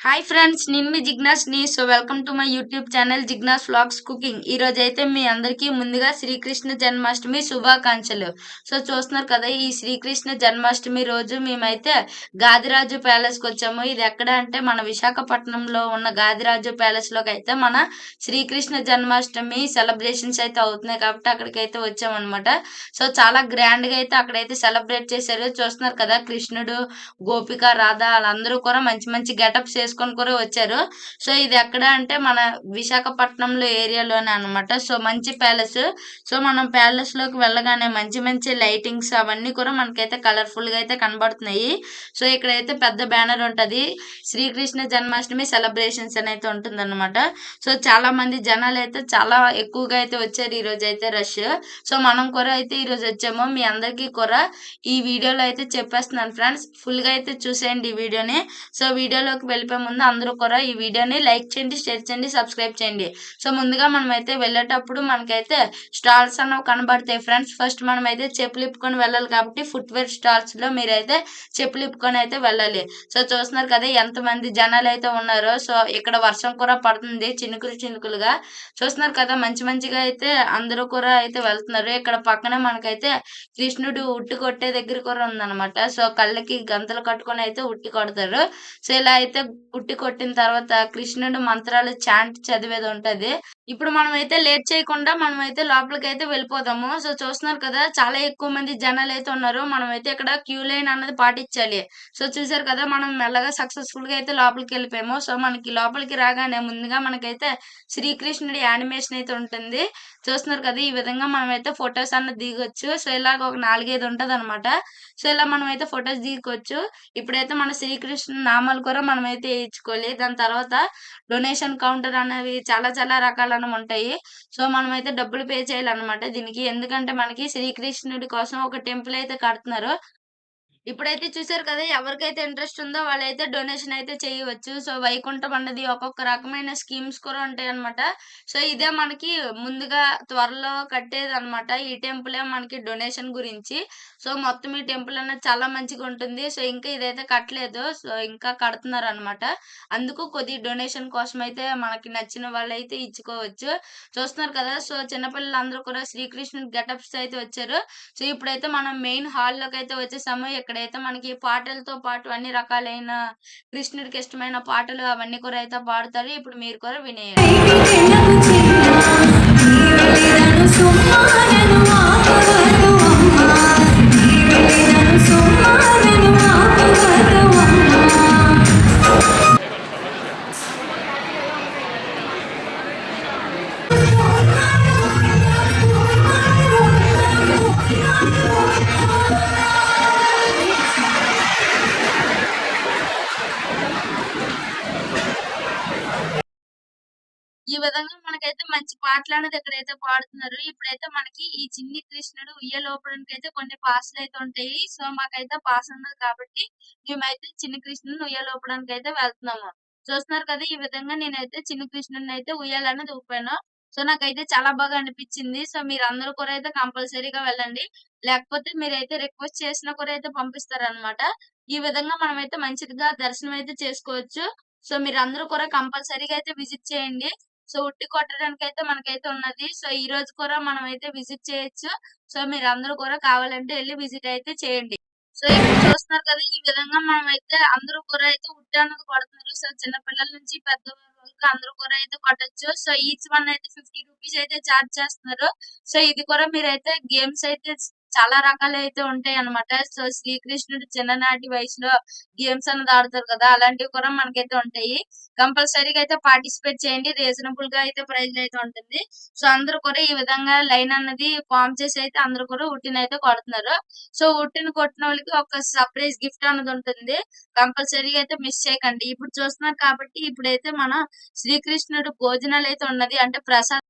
Hi friends, నేను మీ జిగ్నాస్‌ని. Welcome to my YouTube channel Jignas vlogs cooking. ఈరోజైతే మీ అందరికీ ముందుగా శ్రీకృష్ణ జన్మాష్టమి శుభాకాంక్షలు. చూస్తున్నారు కదా, ఈ శ్రీకృష్ణ జన్మాష్టమి రోజు మేమైతే గాదిరాజు ప్యాలెస్‌కొచ్చాము. ఇది ఎక్కడ అంటే మన విశాఖపట్నంలో ఉన్న గాదిరాజు ప్యాలెస్‌లోకైతే మన శ్రీకృష్ణ జన్మాష్టమి సెలబ్రేషన్స్ అయితే అవుతున్నాయి కాబట్టి అక్కడికైతే వచ్చామనమాట. చాలా గ్రాండ్‌గా అయితే అక్కడైతే సెలబ్రేట్ చేశారు. చూస్తున్నారు కదా, కృష్ణుడు, గోపిక, రాధ ఆళ్ళందరూ కూడా మంచి మంచి గెటప్స్ యేసుకొని కూడా వచ్చారు. ఇది ఎక్కడ అంటే మన విశాఖపట్నంలో ఏరియాలోనే అన్నమాట. మంచి ప్యాలెస్. మనం ప్యాలెస్‌లోకి వెళ్ళగానే మంచి మంచి లైటింగ్స్ అవన్నీ కూడా మనకైతే కలర్‌ఫుల్‌గా అయితే కనబడుతున్నాయి. ఇక్కడైతే పెద్ద బ్యానర్ ఉంటది. శ్రీకృష్ణ జన్మాష్టమి సెలబ్రేషన్స్ అని అయితే ఉంటుందన్నమాట. చాలా మంది జనాలైతే చాలా ఎక్కువగా అయితే వచ్చారు ఈరోజైతే రష్. మనం కూడా అయితే ఈరోజు వచ్చాము. మీ అందరికీ కూడా ఈ వీడియోలో అయితే చెప్పేస్తున్నాను ఫ్రెండ్స్. ఫుల్‌గా అయితే చూసేయండి ఈ వీడియోని. వీడియోలోకి వెళ్ళిపోయే ముందు అందరూ కూడా ఈ వీడియోని లైక్ చేయండి, షేర్ చేయండి, సబ్స్క్రైబ్ చేయండి. ముందుగా మనమైతే వెళ్ళేటప్పుడు మనకైతే స్టాల్స్ అనేవి కనబడతాయి ఫ్రెండ్స్. ఫస్ట్ మనమైతే చెప్పులు ఇప్పుకొని వెళ్ళాలి కాబట్టి ఫుట్‌వేర్ స్టాల్స్‌లో మీరైతే చెప్పులు ఇప్పుకొని అయితే వెళ్ళాలి. చూస్తున్నారు కదా ఎంతమంది జనాలైతే ఉన్నారో. ఇక్కడ వర్షం కూడా పడుతుంది చినుకులు చినుకులుగా. చూస్తున్నారు కదా, మంచి మంచిగా అయితే అందరూ కూడా అయితే వెళ్తున్నారు. ఇక్కడ పక్కనే మనకైతే కృష్ణుడు ఉట్టి కొట్టే దగ్గర కూడా ఉందన్నమాట. కళ్ళకి గంతలు కట్టుకొని అయితే ఉట్టి కొడతారు. ఇలా అయితే ఉట్టి కొట్టిన తర్వాత కృష్ణుడు మంత్రాలు చాంట్ చదివేది ఉంటది. ఇప్పుడు మనమైతే లేట్ చేయకుండా మనమైతే లోపలికైతే వెళ్ళిపోదాము. చూస్తున్నారు కదా, చాలా ఎక్కువ మంది జనాలైతే ఉన్నారు. మనమైతే ఇక్కడ క్యూ లైన్ అన్నది పాటించాలి. చూసారు కదా, మనం మెల్లగా సక్సెస్‌ఫుల్‌గా అయితే లోపలికెళ్ళిపోయాము. మనకి లోపలికి రాగానే ముందుగా మనకైతే శ్రీకృష్ణుడి యానిమేషన్ అయితే ఉంటుంది. చూస్తున్నారు కదా, ఈ విధంగా మనమైతే ఫోటోస్ అన్నది దిగొచ్చు. ఇలాగ ఒక 4, 5 ఉంటదనమాట. ఇలా మనమైతే ఫోటోస్ దిగొచ్చు. ఇప్పుడైతే మన శ్రీకృష్ణ నామాలు కూడా మనమైతే ఏయించుకోవాలి. దాని తర్వాత డొనేషన్ కౌంటర్ అనేవి చాలా చాలా రకాలనేవి ఉంటాయి. మనమైతే డబ్బులు పే చేయాలన్నమాట దీనికి. ఎందుకంటే మనకి శ్రీకృష్ణుడి కోసం ఒక టెంపుల్ అయితే కడుతున్నారు. ఇప్పుడైతే చూసారు కదా, ఎవరికైతే ఇంట్రెస్ట్ ఉందో వాళ్ళైతే డొనేషన్ అయితే చేయవచ్చు. వైకుంఠం అన్నది ఒక్కొక్క రకమైన స్కీమ్స్ కూడా ఉంటాయన్నమాట. ఇదే మనకి ముందుగా త్వరలో కట్టేదన్నమాట. ఈ టెంపులే మనకి డొనేషన్ గురించి. మొత్తం ఈ టెంపుల్ అనేది చాలా మంచిగా ఉంటుంది. ఇంకా ఇదైతే కట్టలేదు. ఇంకా కడుతున్నారన్నమాట. అందుకు కొద్ది డొనేషన్ కోసం అయితే మనకి నచ్చిన వాళ్ళైతే ఇచ్చుకోవచ్చు. చూస్తున్నారు కదా, చిన్న పిల్లలందరూ కూడా శ్రీకృష్ణుడి గెటప్స్ అయితే వచ్చారు. ఇప్పుడైతే మనం మెయిన్ హాల్‌లోకైతే వచ్చేసాము. ఇక్కడైతే మనకి పాటలతో పాటు అన్ని రకాలైన కృష్ణుడికి ఇష్టమైన పాటలు అవన్నీ కూడా అయితే పాడుతారు. ఇప్పుడు మీరు కూడా వినేయండి. ఈ విధంగా మనకైతే మంచి పాటలనేది ఇక్కడైతే పాడుతున్నారు. ఇప్పుడైతే మనకి ఈ చిన్ని కృష్ణుడు ఉయ్యాలూపడానికైతే కొన్ని పాసులైతే ఉంటాయి. మాకైతే పాస్ ఉన్నది కాబట్టి మేమైతే చిన్ని కృష్ణుడిని ఉయ్యాలూపడానికైతే వెళ్తున్నాము. చూస్తున్నారు కదా, ఈ విధంగా నేనైతే చిన్ని కృష్ణుడినైతే ఉయ్యాలనేది ఊపాను. నాకైతే చాలా బాగా అనిపిచ్చింది. మీరందరూ కూడా అయితే కంపల్సరీగా వెళ్ళండి. లేకపోతే మీరైతే రిక్వెస్ట్ చేసినా కూడా అయితే పంపిస్తారనమాట. ఈ విధంగా మనమైతే మంచిగా దర్శనం అయితే చేసుకోవచ్చు. మీరందరూ కూడా కంపల్సరీగా అయితే విజిట్ చేయండి. ఉట్టి కొట్టడానికైతే మనకైతే ఉన్నది. ఈరోజు కూడా మనమైతే విజిట్ చేయొచ్చు. మీరందరూ కూడా కావాలంటే ఎళ్లి విజిట్ అయితే చేయండి. ఇప్పుడు చూస్తున్నారు కదా, ఈ విధంగా మనమైతే అందరూ కూడా అయితే ఉట్టి అన్నది కొడుతున్నారు. చిన్న పిల్లల నుంచి పెద్దవాళ్ళ వరకు అందరూ కూడా అయితే కొట్టొచ్చు. ఈచ్ వన్ అయితే రూ. 50 అయితే చార్జ్ చేస్తున్నారు. ఇది కూడా మీరైతే గేమ్స్ అయితే చాలా రకాలైతే ఉంటాయన్నమాట. శ్రీకృష్ణుడు చిన్ననాటి వయసులో గేమ్స్ అన్నది ఆడతారు కదా, అలాంటివి కూడా మనకైతే ఉంటాయి. కంపల్సరీగా అయితే పార్టిసిపేట్ చేయండి. రీజనబుల్‌గా అయితే ప్రైజ్‌లయితే ఉంటుంది. అందరూ కూడా ఈ విధంగా లైన్ అన్నది ఫార్మ్ చేసి అయితే అందరూ కూడా ఉట్టినైతే కొడుతున్నారు. ఉట్టిని కొట్టినోళ్ళకి ఒక సర్ప్రైజ్ గిఫ్ట్ అన్నది ఉంటుంది. కంపల్సరీగా అయితే మిస్ చేయకండి. ఇప్పుడు చూస్తున్నారు కాబట్టి ఇప్పుడైతే మనం శ్రీకృష్ణుడు భోజనాలైతే ఉన్నది. అంటే ప్రసాదం